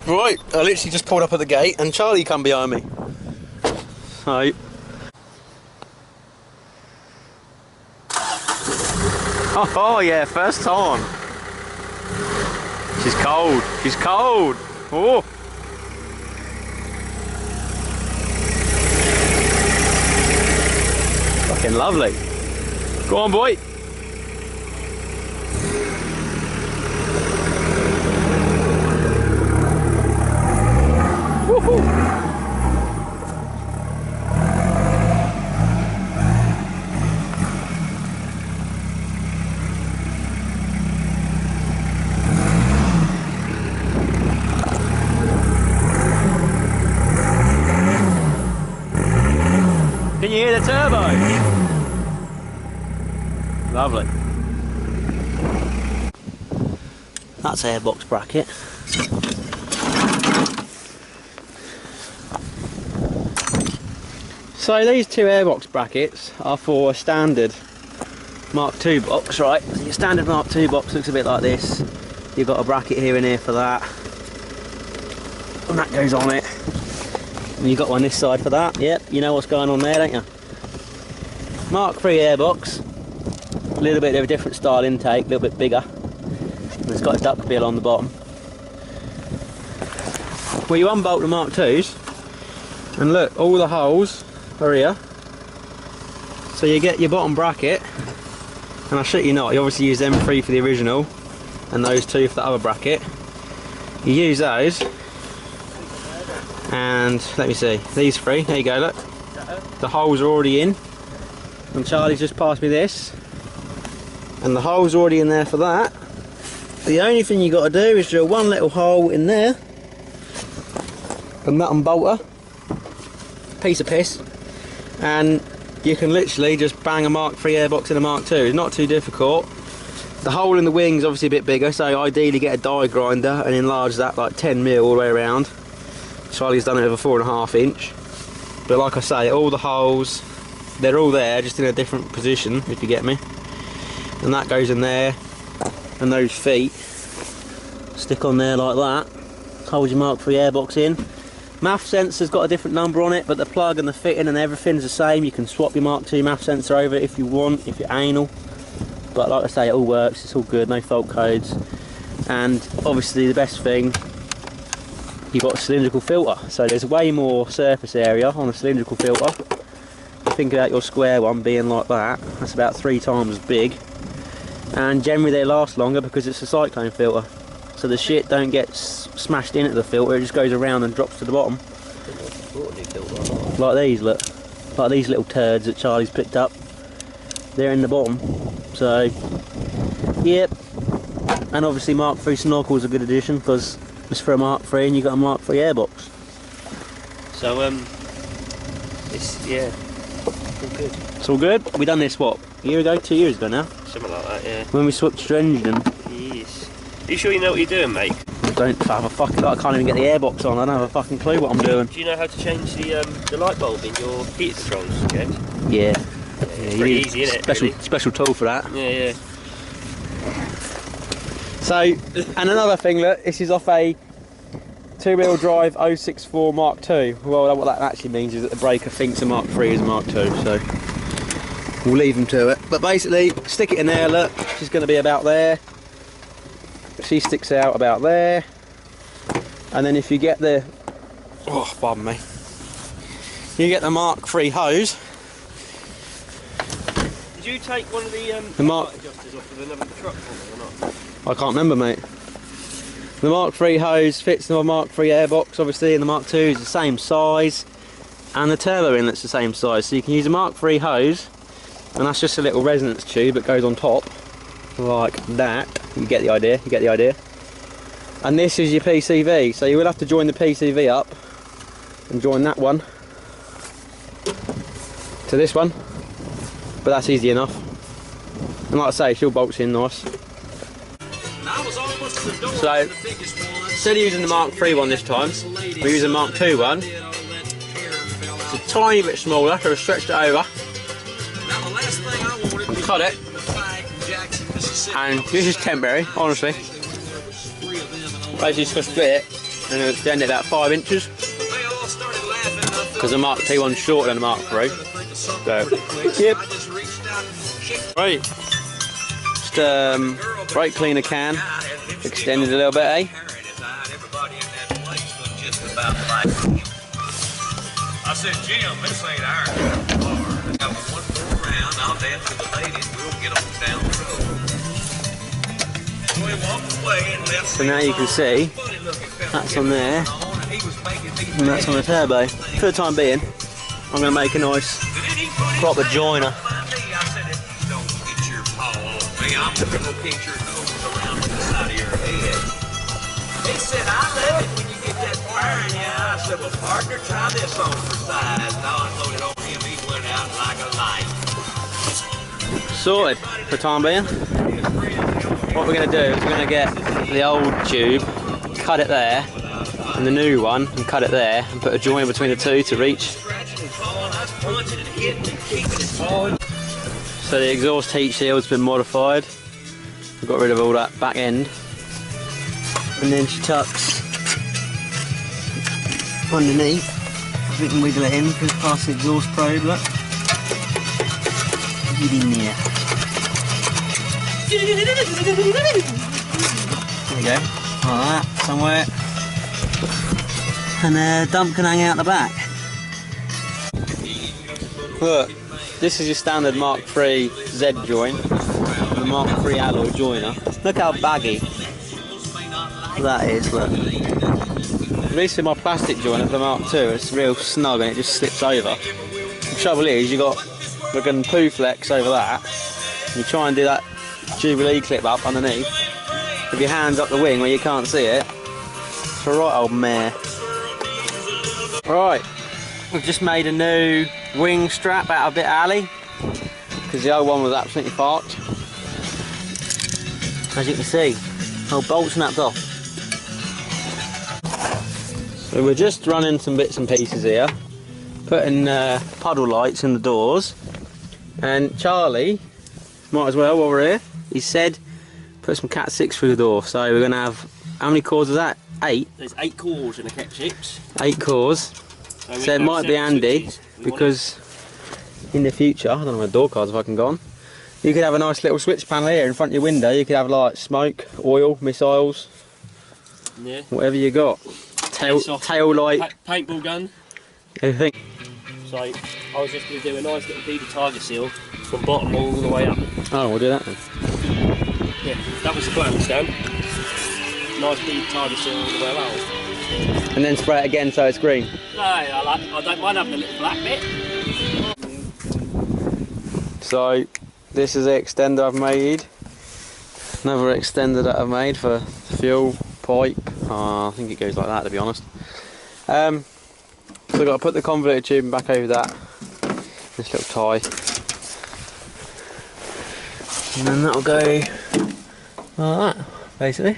Right, I literally just pulled up at the gate and Charlie come behind me. So... Oh yeah, first time. She's cold, she's cold. Oh. Fucking lovely. Go on, boy. Woohoo. Can you hear the turbo? Lovely. That's airbox bracket. So these two airbox brackets are for a standard Mark II box, right? So your standard Mark II box looks a bit like this. You've got a bracket here and here for that. And that goes on it. And you've got one this side for that. Yep, you know what's going on there, don't you? Mark III airbox. A little bit of a different style intake, a little bit bigger. And it's got a duck bill on the bottom. Well, you unbolt the Mark IIs, and look, all the holes are here. So you get your bottom bracket, and I shit you not, you obviously use them three for the original, and those two for the other bracket. You use those, and let me see, these three, there you go, look. The holes are already in, and Charlie's just passed me this, and the hole's already in there for that. The only thing you got to do is drill one little hole in there, and nut and bolt her, piece of piss, and you can literally just bang a Mark III airbox in a Mark II. It's not too difficult. The hole in the wing's obviously a bit bigger, so ideally get a die grinder and enlarge that like 10mm all the way around. Charlie's done it with a 4.5 inch. But like I say, all the holes, they're all there, just in a different position, if you get me. And that goes in there, and those feet stick on there like that. Hold your Mark III airbox in. MAF sensor's got a different number on it, but the plug and the fitting and everything's the same. You can swap your Mark II MAF sensor over if you want, if you're anal. But like I say, it all works, it's all good, no fault codes. And obviously the best thing, you've got a cylindrical filter. So there's way more surface area on a cylindrical filter. Think about your square one being like that, that's about 3 times as big. And generally they last longer because it's a cyclone filter. So the shit don't get smashed into the filter, it just goes around and drops to the bottom. Like these, look. Like these little turds that Charlie's picked up. They're in the bottom. So, yep. And obviously Mark III snorkel is a good addition because it's for a Mark III and you've got a Mark III airbox. So, it's, yeah, all good. It's all good? We done this, what, a year ago, 2 years ago now? Something like that, yeah. When we switched your engine. Yes. Are you sure you know what you're doing, mate? I don't have a fucking, I can't even get the airbox on, I don't have a fucking clue what I'm doing. Do you know how to change the light bulb in your heater controls, James? Yeah. It's pretty easy, isn't it? Really? Special tool for that. Yeah, yeah. So, and another thing, look, this is off a 2-wheel drive 064 Mark II. Well, what that actually means is that the breaker thinks a Mark III is a Mark II, so we'll leave them to it. But basically, stick it in there, look, she's going to be about there. She sticks out about there. And then if you get the, oh, pardon me, you get the Mark III hose. Did you take one of the Mark adjusters off of another truck for me or not? I can't remember, mate. The Mark III hose fits the Mark III airbox, obviously, and the Mark II is the same size, and the turbo inlet's the same size. So you can use a Mark III hose, and that's just a little resonance tube that goes on top, like that. You get the idea, you get the idea. And this is your PCV, so you will have to join the PCV up, and join that one to this one. But that's easy enough. And like I say, she'll bolts in nice. So, instead of using the Mark III one this time, we're using a Mark II one. It's a tiny bit smaller, so we've stretched it over. Cut it. And this is temporary, honestly. Basically just gonna split it I'm going to extend it about 5 inches because the Mark II one's shorter than the Mark III. So, yep. Right. Just brake cleaner can, extended a little bit, eh? I said, Jim, this ain't our car. I got one more round. I'll dance with the ladies. We'll get them down the road. So he walked away and left. So now you can see that's on there, and that's on the turbo. For the time being, I'm going to make a nice proper joiner. I said, don't get your paw off me. I'm going to pinch your nose around the side of your head. He said, I love it when you get that fire in your eye. I said, well, partner, try this on for size. Now I loaded on him. He went out like a light. Sorted for the time being. What we're going to do is we're going to get the old tube, cut it there, and the new one, and cut it there, and put a joint between the two to reach. So the exhaust heat shield's been modified. We've got rid of all that back end. And then she tucks underneath. We can wiggle it in, goes past the exhaust probe, look. Get in there. There we go, like that, somewhere. And the dump can hang out the back. Look, this is your standard Mark III Z joint, and the Mark III alloy joiner. Look how baggy that is, look. At least with my plastic joiner for the Mark II, it's real snug and it just slips over. The trouble is, you got fucking poo flex over that. You try and do that Jubilee clip up underneath with your hands up the wing where you can't see it. It's a right old mare. Right, we've just made a new wing strap out of a bit of alley because the old one was absolutely fucked. As you can see, old bolt snapped off. So we're just running some bits and pieces here, putting puddle lights in the doors, and Charlie, might as well while we're here, he said put some Cat 6 through the door. So we're going to have, how many cores is that? 8? There's 8 cores in the Cat 6. 8 cores. So it might be handy because in the future, I don't know where door cards if I can go on, you could have a nice little switch panel here in front of your window. You could have like smoke, oil, missiles, yeah, whatever you got. Tail light, paintball gun, everything. So I was just going to do a nice little beaded tiger seal from bottom all the way up. Oh, we'll do that then. Yeah, that was the plan, Stan. Nice beaded tiger seal all the way around. And then spray it again so it's green. No, I don't mind having a little black bit. So this is the extender I've made. Another extender that I've made for fuel pipe. I think it goes like that, to be honest. So I've got to put the convoluted tubing back over that. This little tie. And then that'll go like that, basically.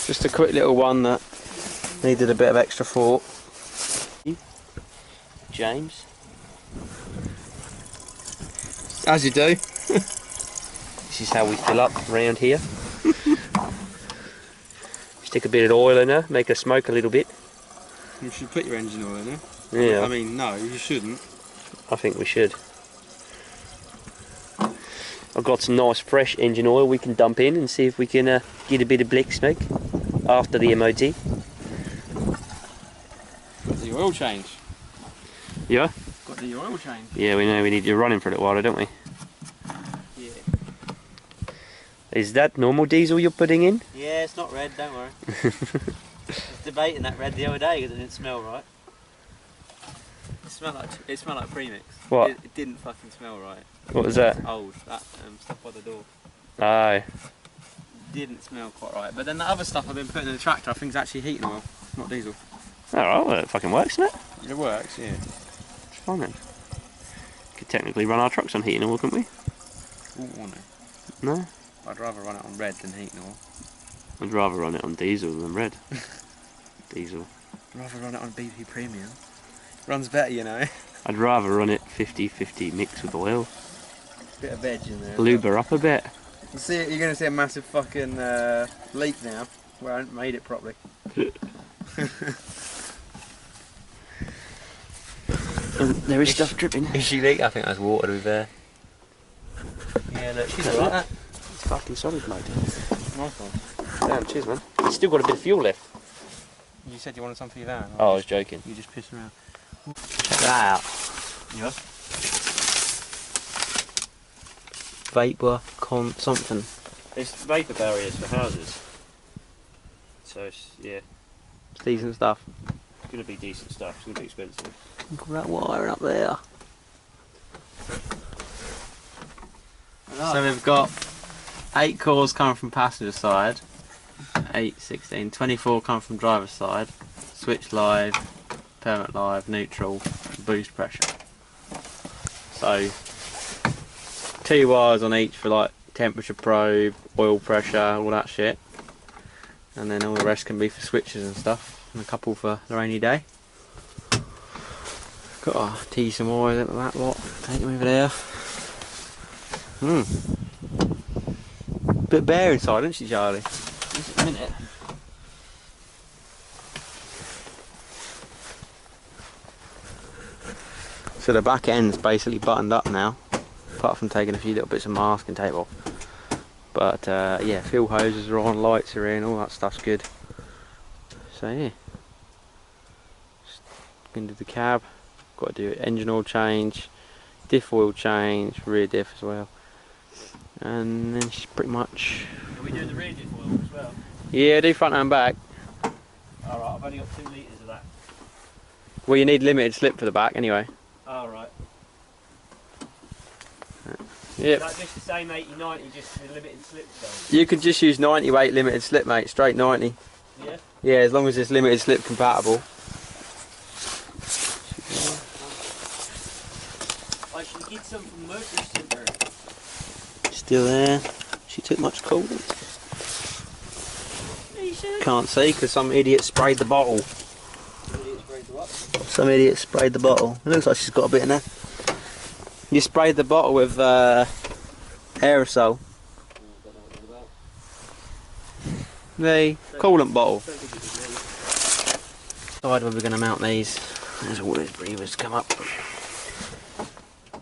Just a quick little one that needed a bit of extra thought. James. As you do. This is how we fill up around here. Stick a bit of oil in there, make her smoke a little bit. You should put your engine oil in there. Yeah. I mean, no, you shouldn't. I think we should. I've got some nice fresh engine oil we can dump in and see if we can get a bit of blick smoke after the MOT. Got the oil change. Yeah? Got the oil change. Yeah, we know we need you running for a little while, don't we? Yeah. Is that normal diesel you're putting in? Yeah, it's not red, don't worry. I was debating that red the other day because it didn't smell right. It smelled like premix. What? It didn't fucking smell right. What was that? Old, that stuff by the door. Aye. Didn't smell quite right. But then the other stuff I've been putting in the tractor, I think is actually heating oil, not diesel. Alright, well it fucking works, doesn't it? It works, yeah. It's fine then. Could technically run our trucks on heating oil, couldn't we? Ooh, no. No? I'd rather run it on red than heating oil. I'd rather run it on diesel than red. Diesel. I'd rather run it on BP Premium. Runs better, you know. I'd rather run it 50-50 mixed with oil. Bit of veg in there. Lube her up a bit. You're going to see a massive fucking leak now, where I haven't made it properly. There is stuff dripping. Is she leak? I think that's water to be fair. Yeah, look, she's alright. It's fucking solid, mate. Nice one. Damn, cheers, man. It's still got a bit of fuel left. You said you wanted some for your van? Oh, I was joking. You just pissing around. Check that out. Yeah. Vapor something. It's vapour barriers for houses. So it's, yeah, It's decent stuff. it's going to be decent stuff. It's going to be expensive. Look at that wire up there. So we've got 8 cores coming from passenger side, 8, 16, 24 coming from driver's side, switch live, permit live, neutral, boost pressure. So 2 wires on each for like temperature probe, oil pressure, all that shit. And then all the rest can be for switches and stuff, and a couple for the rainy day. Got to tee some wires into that lot, take them over there. Bit bare inside, isn't she, Charlie? Just a minute. So the back end's basically buttoned up now, apart from taking a few little bits of masking tape off. But yeah, fuel hoses are on, lights are in, all that stuff's good. So yeah, just going to do the cab, got to do engine oil change, diff oil change, rear diff as well. And then she's pretty much... Are we doing the rear diff oil as well? Yeah, do front and back. Alright, I've only got 2 litres of that. Well, you need limited slip for the back anyway. Alright. Yep. Is that just the same 80-90, just the limited slip though? You can just use 90 weight limited slip, mate, straight 90. Yeah? Yeah, as long as it's limited slip compatible. I should get some from Mercury Centre. Still there. She took much coolant. Can't see because some idiot sprayed the bottle. Some idiot sprayed the bottle. It looks like she's got a bit in there. You sprayed the bottle with aerosol. The coolant bottle. Decide where we're going to mount these. There's all those breathers come up.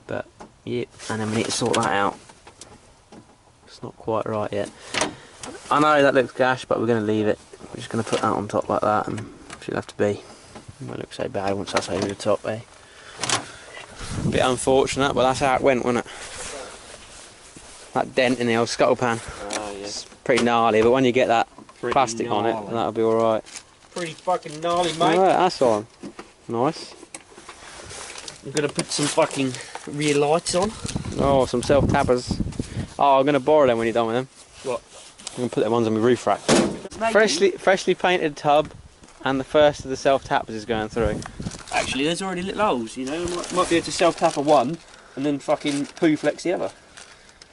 But, yep, and then we need to sort that out. It's not quite right yet. I know that looks gash, but we're going to leave it. We're just going to put that on top like that, and she'll have to be. It won't look so bad once that's over the top, eh? Bit unfortunate, but that's how it went, wasn't it? That dent in the old scuttle pan. Oh, yeah. It's pretty gnarly, but when you get that Pretty plastic on it, gnarly. that'll be alright. Pretty fucking gnarly, mate. Alright, that's on. Nice. I'm going to put some fucking rear lights on. Oh, some self-tappers. Oh, I'm going to borrow them when you're done with them. What? I'm going to put them ones on my roof rack. Maybe. Freshly painted tub, and the first of the self-tappers is going through. Actually, there's already little holes, you know. Might be able to self-tap a one and then fucking poo flex the other.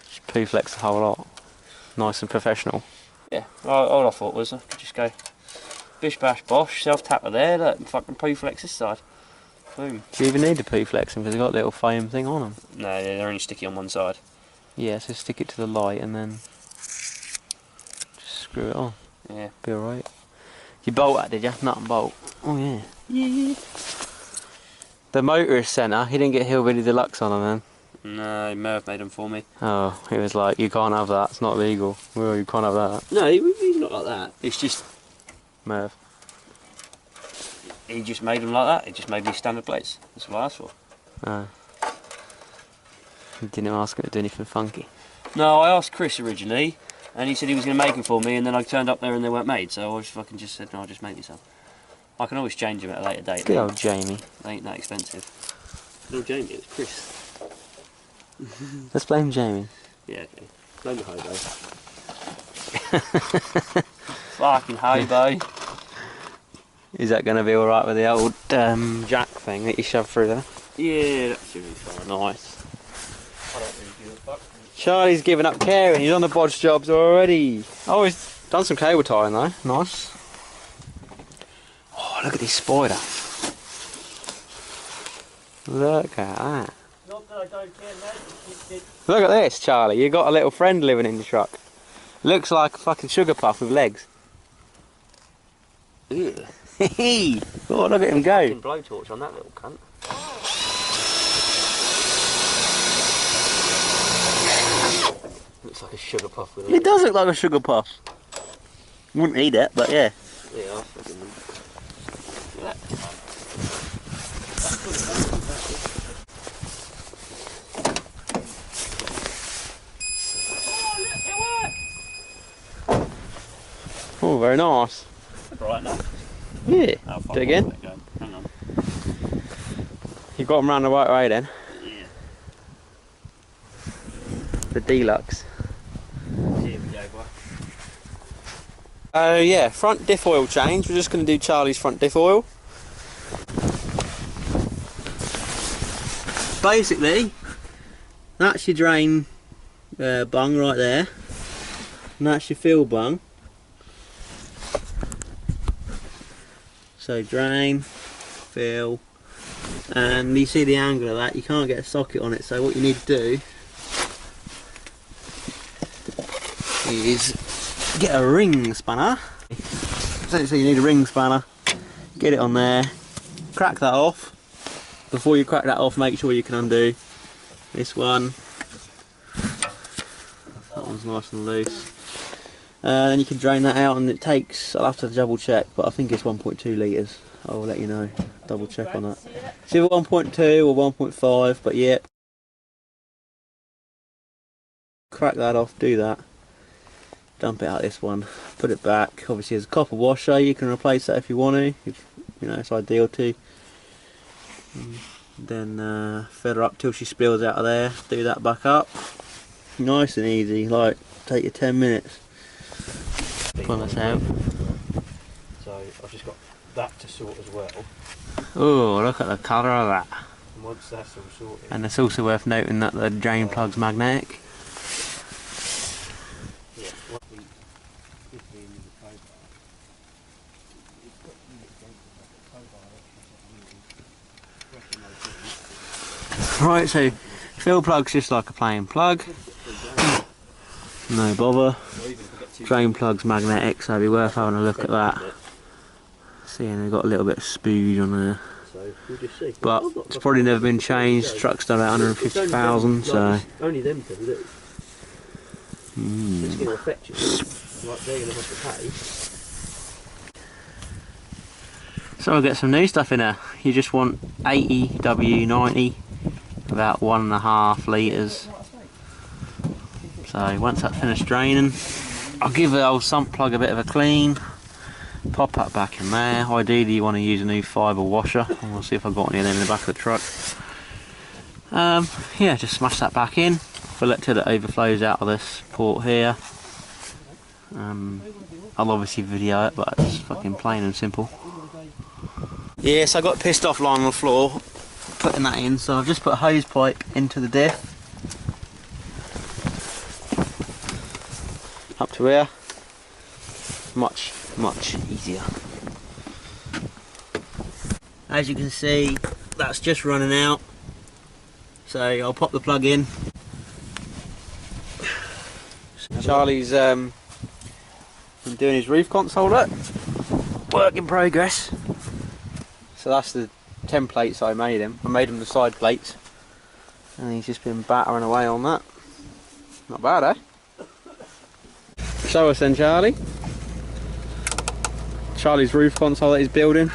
Just poo flex the whole lot. Nice and professional. Yeah, all I thought was I could just go bish bash bosh, self-tapper there, look, and fucking poo flex this side. Boom. Do you even need to poo flex them because they've got a little foam thing on them? No, they're only sticky on one side. Yeah, so stick it to the light and then just screw it on. Yeah. Be alright. You bolt that, did you? Nut and bolt. Oh yeah. Yeah. The motorist centre, he didn't get Hillbilly Deluxe on him then. No, Merv made them for me. Oh, he was like, you can't have that, it's not legal. Well, you can't have that. No, he's not like that. It's just, Merv. he just made them like that. He just made me standard plates. That's what I asked for. Oh. You didn't ask him to do anything funky. No, I asked Chris originally, and he said he was going to make them for me, and then I turned up there and they weren't made, so I just said, no, I'll just make you some. I can always change them at a later date. Good old Jamie. They ain't that expensive. No, Jamie, it's Chris. Let's blame Jamie. Yeah, okay. Blame the hobo. Fucking hobo. Is that going to be alright with the old jack thing that you shoved through there? Yeah, that should be fine. Nice. I don't really give a fuck. Charlie's given up caring, he's on the bodge jobs already. Oh, he's done some cable tying though, nice. Oh, look at this spider. Look at that. Not that I don't care, mate. Look at this, Charlie. You got a little friend living in the truck. Looks like a fucking sugar puff with legs. Oh, look at him go. Fucking blowtorch on that little cunt. Looks like a sugar puff with It does look like a sugar puff. Wouldn't eat it, but yeah. Yeah, I'll fucking... Oh, very nice. Right now. Yeah. Do it again. Hang on. You've got them round the right way then. Yeah. The Deluxe. Here we go, boy. Oh yeah, front diff oil change. We're just going to do Charlie's front diff oil. Basically, that's your drain bung right there. And that's your fill bung. So drain, fill, and you see the angle of that, you can't get a socket on it, so what you need to do is get a ring spanner. So you need a ring spanner, get it on there, crack that off. Before you crack that off, make sure you can undo this one. That one's nice and loose. Then you can drain that out, and it takes, I'll have to double check, but I think it's 1.2 litres. I'll let you know, double check on that. It's either 1.2 or 1.5, but yeah. Crack that off, do that. Dump it out this one, put it back. Obviously there's a copper washer, you can replace that if you want to, you know, it's ideal too. Then fill her up till she spills out of there, do that back up. Nice and easy, like take you 10 minutes. Pull this out. So I've just got that to sort as well. Oh, look at the colour of that. And once that's all sorted. And it's also worth noting that the drain plug's magnetic. Yeah. Right, so fill plug's just like a plain plug. No bother. Drain plug's magnetic, so it'd be worth having a look at that. Seeing they've got a little bit of spooge on there. But it's probably never been changed. Truck's done about 150,000, so. Only them two, look. It's going to affect you. Like they're going to have to pay. So I'll get some new stuff in there. You just want 80 W90, about 1.5 litres. So once that's finished draining, I'll give the old sump plug a bit of a clean, pop that back in there. Ideally you want to use a new fibre washer, and we'll see if I've got any of them in the back of the truck. Yeah, just smash that back in, fill it till it overflows out of this port here. I'll obviously video it, but it's fucking plain and simple. Yes, I got pissed off lying on the floor putting that in, so I've just put a hose pipe into the diff. Up to here. Much easier. As you can see, that's just running out. So I'll pop the plug in. Charlie's been doing his roof console, look. Work in progress. So that's the templates I made him. I made him the side plates. And he's just been battering away on that. Not bad, eh? Show us then, Charlie. Charlie's roof console that he's building.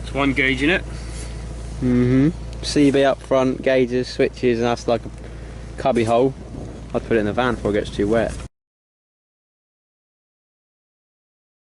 It's one gauge in it. CB up front, gauges, switches, and that's like a cubby hole. I'd put it in the van before it gets too wet.